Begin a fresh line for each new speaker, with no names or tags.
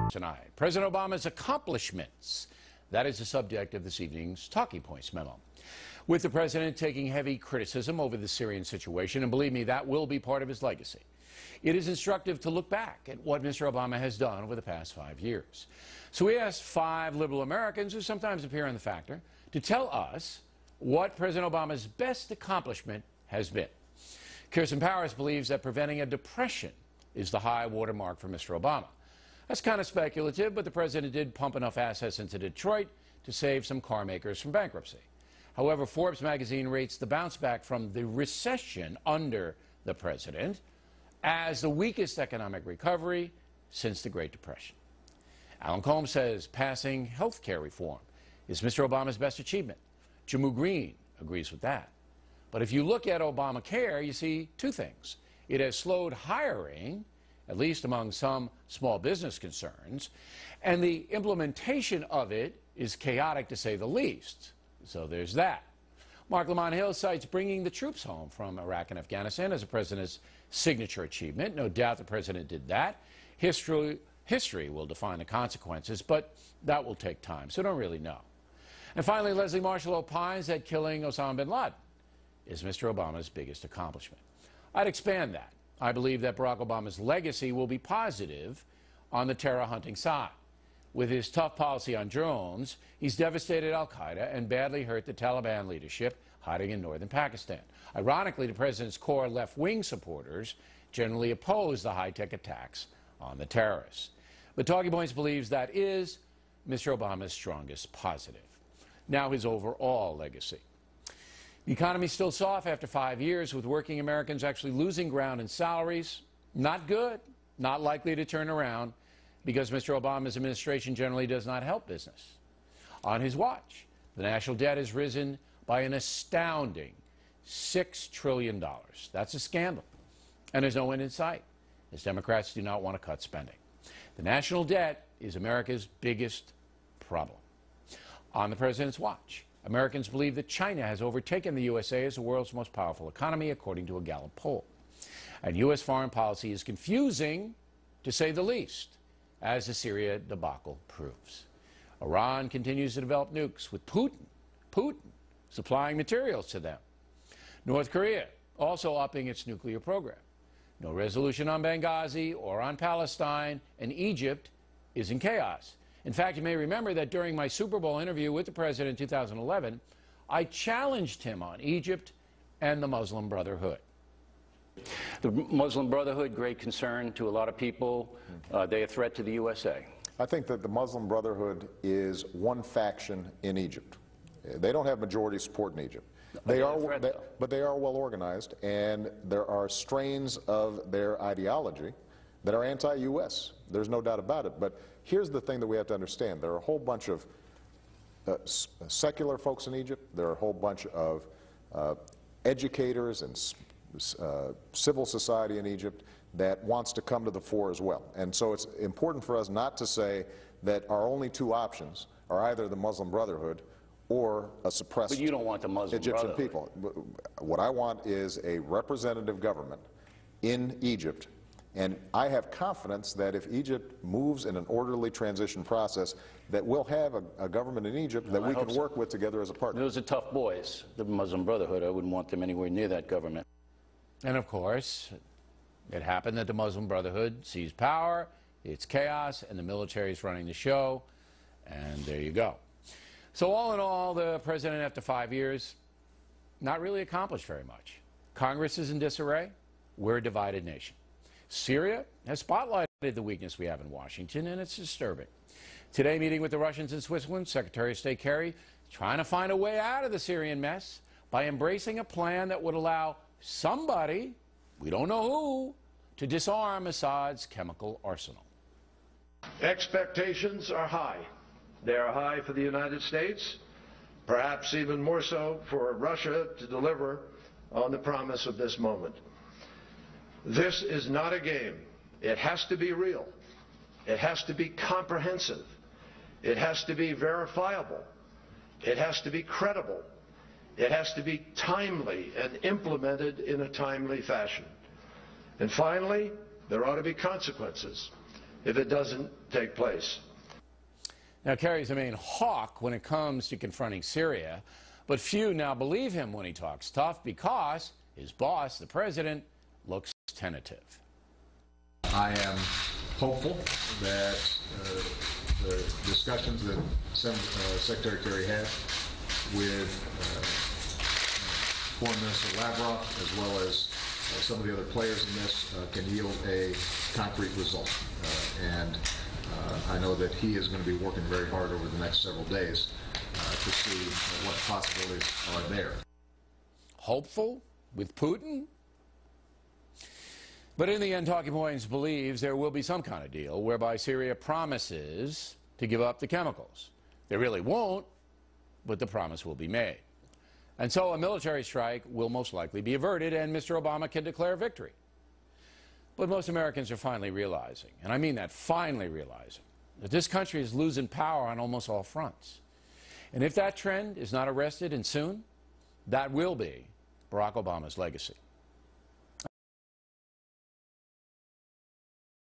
Tonight, President Obama's accomplishments. That is the subject of this evening's Talking Points memo. With the president taking heavy criticism over the Syrian situation, and believe me, that will be part of his legacy, it is instructive to look back at what Mr. Obama has done over the past 5 years. So we asked 5 liberal Americans, who sometimes appear on The Factor, to tell us what President Obama's best accomplishment has been. Kirsten Powers believes that preventing a depression is the high watermark for Mr. Obama. That's kind of speculative, but the president did pump enough assets into Detroit to save some car makers from bankruptcy. However, Forbes magazine rates the bounce back from the recession under the president as the weakest economic recovery since the Great Depression. Alan Colmes says passing health care reform is Mr. Obama's best achievement. Jamu Green agrees with that. But if you look at Obamacare, you see 2 things. It has slowed hiring, at least among some small business concerns, and the implementation of it is chaotic to say the least. So there's that. Marc Lamont Hill cites bringing the troops home from Iraq and Afghanistan as the president's signature achievement. No doubt the president did that. History will define the consequences, but that will take time, so don't really know. And finally, Leslie Marshall opines that killing Osama bin Laden is Mr. Obama's biggest accomplishment. I'd expand that. I believe that Barack Obama's legacy will be positive on the terror hunting side. With his tough policy on drones, he's devastated al-Qaeda and badly hurt the Taliban leadership hiding in northern Pakistan. Ironically, the president's core left-wing supporters generally oppose the high-tech attacks on the terrorists. But Talking Points believes that is Mr. Obama's strongest positive. Now his overall legacy. The economy's still soft after 5 years, with working Americans actually losing ground in salaries. Not good, not likely to turn around, because Mr. Obama's administration generally does not help business. On his watch, the national debt has risen by an astounding $6 trillion. That's a scandal. And there's no end in sight, as Democrats do not want to cut spending. The national debt is America's biggest problem. On the president's watch, Americans believe that China has overtaken the USA as the world's most powerful economy, according to a Gallup poll. And U.S. foreign policy is confusing, to say the least, as the Syria debacle proves. Iran continues to develop nukes, with Putin supplying materials to them. North Korea also upping its nuclear program. No resolution on Benghazi or on Palestine, and Egypt is in chaos. In fact, you may remember that during my Super Bowl interview with the president in 2011, I challenged him on Egypt and the Muslim Brotherhood.
The Muslim Brotherhood, great concern to a lot of people. They're a threat to the USA.
I think that the Muslim Brotherhood is one faction in Egypt. They don't have majority support in Egypt. But they are well organized, and there are strains of their ideology that are anti-U.S. There's no doubt about it. But here's the thing that we have to understand. There are a whole bunch of secular folks in Egypt. There are a whole bunch of educators and civil society in Egypt that wants to come to the fore as well. And so it's important for us not to say that our only 2 options are either the Muslim Brotherhood or a suppressed
But you don't want the Muslim
Egyptian
Brotherhood.
people. What I want is a representative government in Egypt, and I have confidence that if Egypt moves in an orderly transition process, that we'll have a government in Egypt that we can work with together as a partner.
Those are tough boys, the Muslim Brotherhood. I wouldn't want them anywhere near that government.
And of course, it happened that the Muslim Brotherhood seized power, it's chaos, and the military is running the show, and there you go. So all in all, the president, after 5 years, not really accomplished very much. Congress is in disarray. We're a divided nation. Syria has spotlighted the weakness we have in Washington, and it's disturbing. Today, meeting with the Russians in Switzerland, Secretary of State Kerry trying to find a way out of the Syrian mess by embracing a plan that would allow somebody, we don't know who, to disarm Assad's chemical arsenal.
Expectations are high. They are high for the United States, perhaps even more so for Russia to deliver on the promise of this moment. This is not a game. It has to be real. It has to be comprehensive. It has to be verifiable. It has to be credible. It has to be timely and implemented in a timely fashion. And finally, there ought to be consequences. if it doesn't take place.
Now, Kerry's the main hawk when it comes to confronting Syria, but few now believe him when he talks tough because his boss, the president, looks tentative.
I am hopeful that the discussions that Secretary Kerry had with Foreign Minister Lavrov, as well as some of the other players in this, can yield a concrete result. And I know that he is going to be working very hard over the next several days to see what possibilities are there.
Hopeful with Putin? But in the end, Talking Points believes there will be some kind of deal whereby Syria promises to give up the chemicals. They really won't, but the promise will be made. And so a military strike will most likely be averted and Mr. Obama can declare victory. But most Americans are finally realizing, and I mean that, finally realizing, that this country is losing power on almost all fronts. And if that trend is not arrested and soon, that will be Barack Obama's legacy.